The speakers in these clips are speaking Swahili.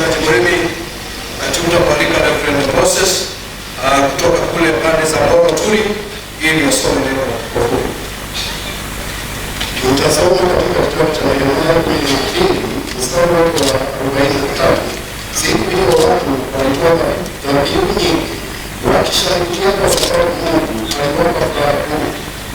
Mchungaji Mremi, wakati utakualika Reverend Moses kutoka kule pande za Moro Turi ili asome neno la Mungu. Tutasoma katika kitabu cha Yeremia 12 mstari wa 43. Siku hiyo watu walikuwa dhabihu nyingi wakishangilia kwa sababu Mungu aliwapa furaha kuu.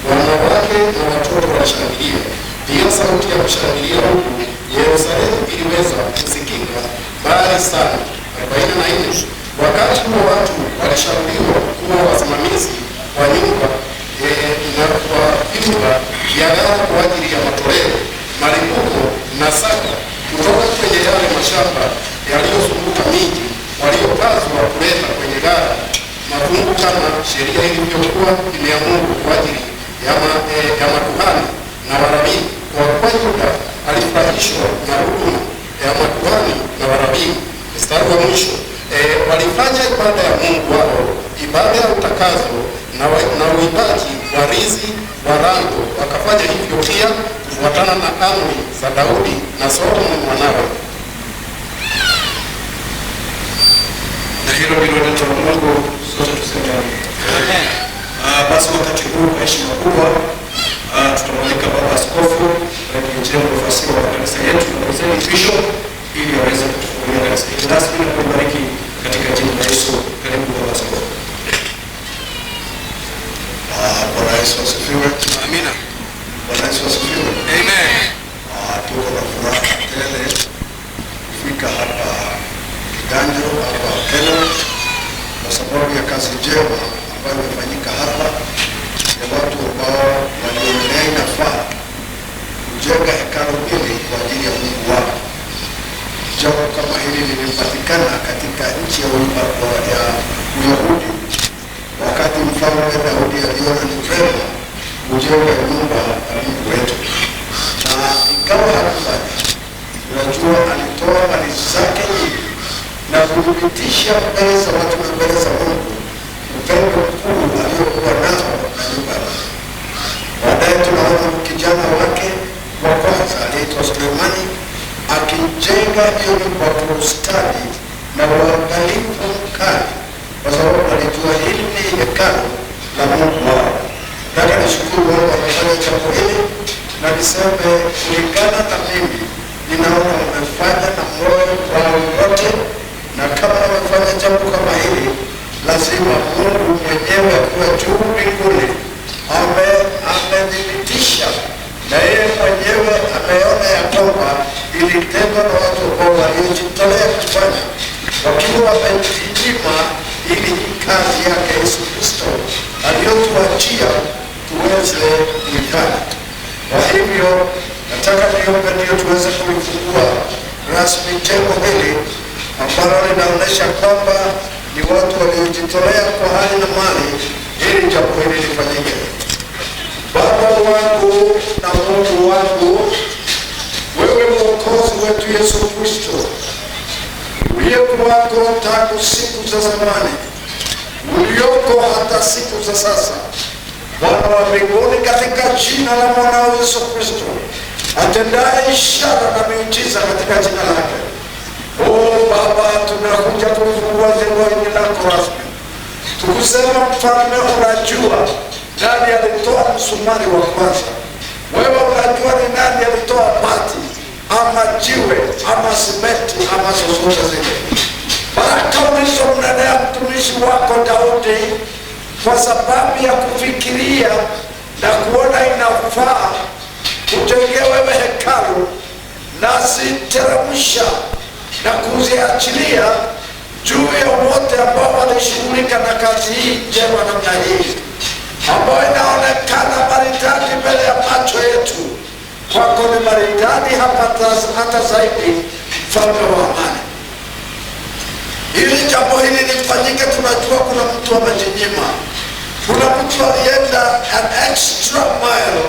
Wanawake na watoto walishangilia. Pia sauti ya kushangilia huku Yerusalemu iliweza kusikika mbali sana. 44. Wakati huo watu walishauriwa kuwa wasimamizi wa nyumba na kwa vyumba vya ghala kwa ajili ya matoleo, malimbuko na saka kutoka kwenye yale mashamba yaliyozunguka miji waliopaswa kuleta kwenye ghala mafungu kama sheria ilivyokuwa imeamuru kwa ajili ya makuhani na Walawi. Kwa kuwa Yuda alifurahishwa na huduma ya makuhani na Walawi. Mstari wa mwisho, walifanya ibada ya Mungu wao, ibada ya utakaso na uimbaji wa rizi wa rango. Wakafanya hivyo pia kufuatana na amri za Daudi na Solomon mwanawe. Na hilo ndilo neno la Mungu, sote tuseme amen. Basi wakati huu kwa heshima kubwa tutamwalika Baba Askofu Reverend Fasio wa kanisa yetu na President Bishop ili aweze kutufungulia kanisa hili rasmi na kubariki katika jina la Yesu. Karibu Baba Askofu. Bwana Yesu asifiwe. Amina. Bwana Yesu asifiwe. Amen. Tuko na furaha tele kufika hapa Kiganjo hapa Kenya kwa sababu ya kazi njema ambayo imefanyika hapa ya watu ambao walionelea inafaa kujenga hekalu hili kwa ajili ya Mungu wao. Jambo kama hili lilipatikana katika nchi ya Uyahudi wakati mfalme Daudi aliona ni vyema kujenga nyumba ya Mungu wetu, na ingawa hakufanya, unajua alitoa mali zake nyingi na kuthibitisha mbele za watu na mbele za Mungu upendo mkuu aliokuwa nao na nyumba yake. Baadaye tunaona kijana wake wa kwanza aliitwa Sulemani akijenga hiyo nyumba kwa ustadi na uangalifu mkali, kwa sababu alijua hili ni hekalu la Mungu wao. Nataka nishukuru wao wamefanya jambo hili na niseme kulingana na mimi, ninaona wamefanya na moyo wao wote, na kama wamefanya jambo kama hili, lazima Mungu mwenyewe akiwa juu mbinguni amedhibitisha na yeye mwenyewe ameona ya kwamba ili tendo na watu ambao waliojitolea kufanya wakiwa wamejinyima ili kazi yake Yesu Kristo aliyotuachia tuweze kuifanya. Kwa hivyo nataka niombe ndio tuweze kulifungua rasmi jengo hili ambalo linaonyesha kwamba ni watu waliojitolea kwa hali na mali ili jambo hili lifanyike. Baba wangu na Mungu wangu, wewe Mwokozi wetu Yesu Kristo, uliyekuwako tangu siku za zamani, ulioko hata siku za sasa, Bwana wa mbinguni, katika jina la mwanao Yesu Kristo atendaye ishara na miujiza katika jina lake. Baba, tunakuja kufungua jengo hili lako rasmi, tukusema Mfalme, unajua nani alitoa msumari wa kwanza. Wewe unajua ni nani alitoa bati ama jiwe ama simenti ama zozote zile. Baraka ulizomnenea mtumishi wako Daudi kwa sababu ya kufikiria na kuona inafaa kujengea wewe hekalu, naziteremsha na kuziachilia juu ya wote ambao walishughulika na kazi hii njema namna hii ambayo inaonekana maridadi mbele ya macho yetu. Kwako ni maridadi hata zaidi, Mfalme wa amani. Ili jambo hili lifanyike, tunajua kuna mtu amejinyima, kuna mtu alienda an extra mile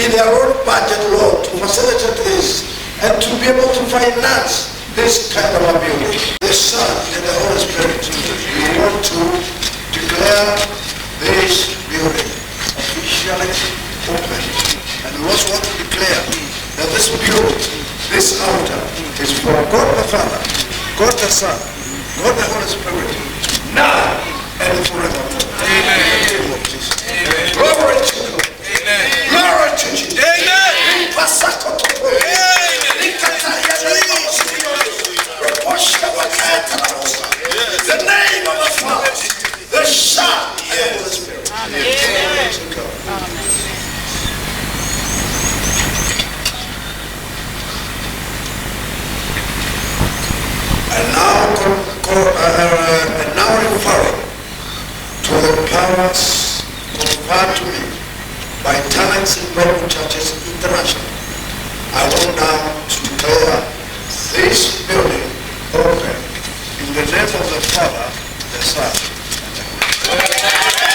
in their own budget, Lord, to facilitate this and to be able to finance this kind of a building. The Son and the Holy Spirit, we want to declare this building officially open, and we also want to declare that this building, this altar, is for God the Father, God the Son, God the Holy Spirit, now and forevermore. Amen. In the name of Jesus. Amen. Glory to God. Amen. Glory to Jesus. Amen. The name of the Father, the Son, and the Holy Spirit. Amen. And now referring to the powers conferred to me by Talents in Bible Churches International, I want now to declare this building open in the name of the Father, the Son, and the Holy Spirit.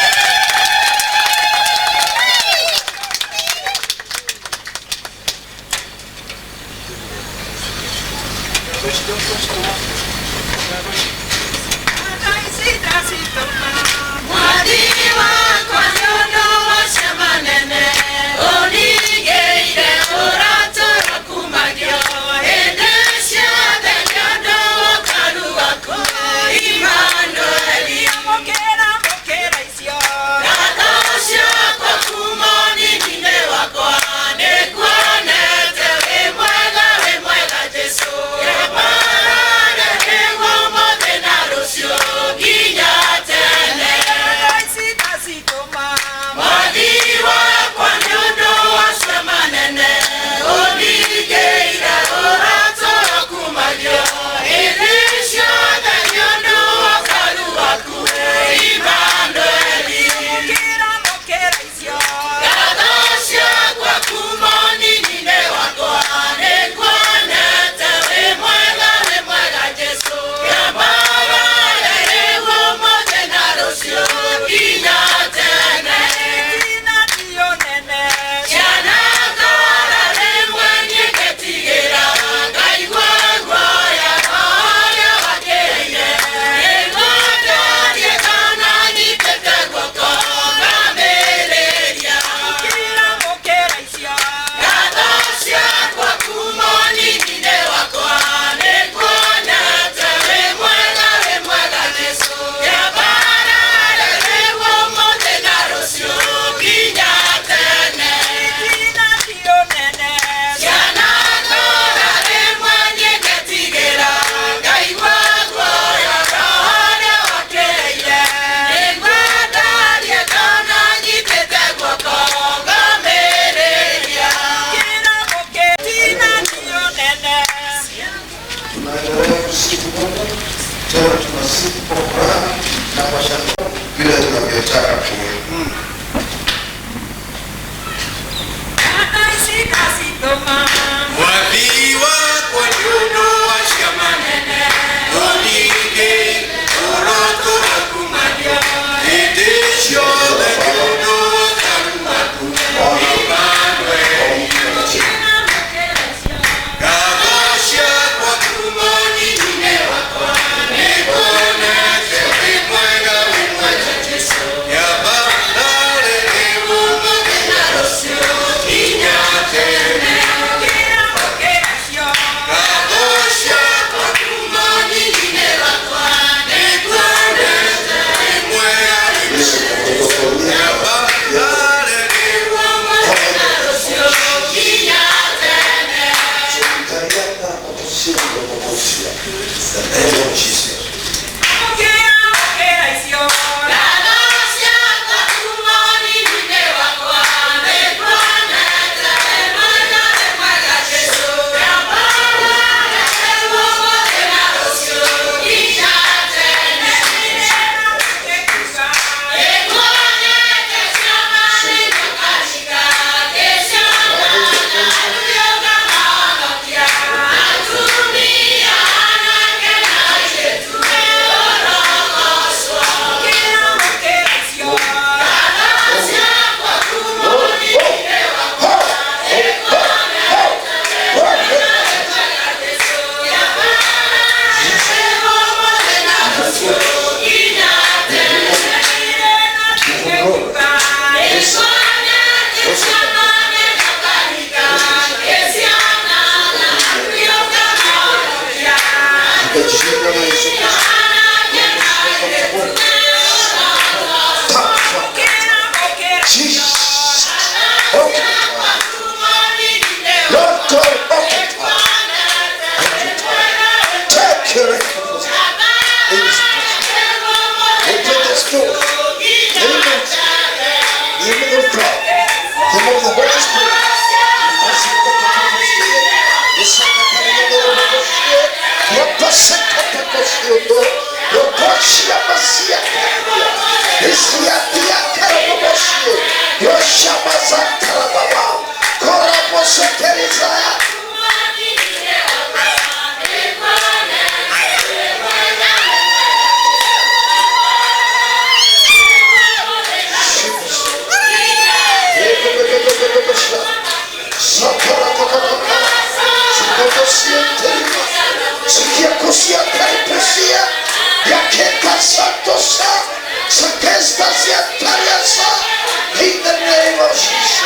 In the name of Jesus.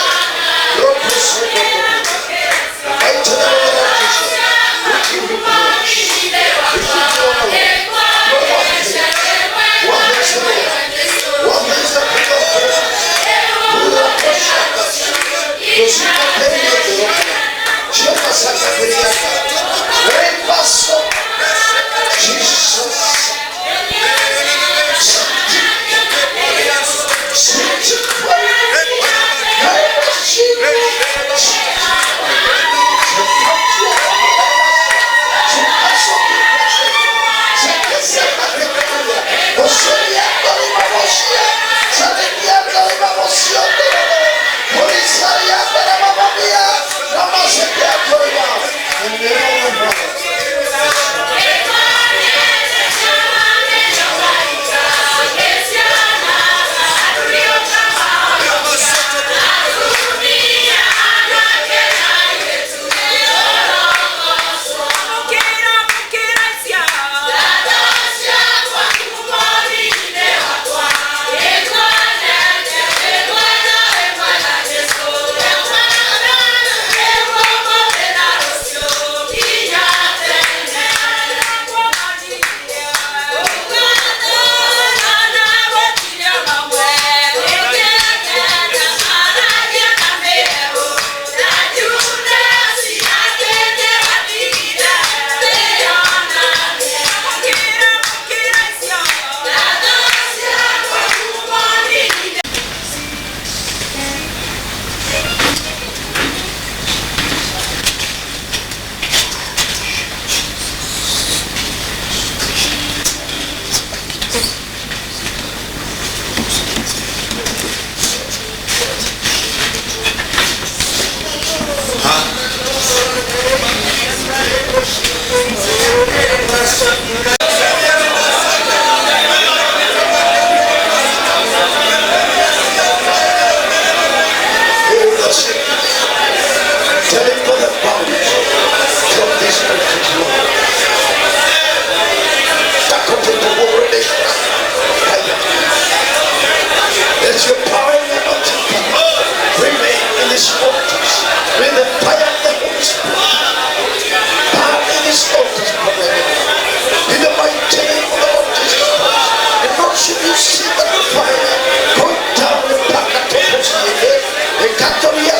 Victoria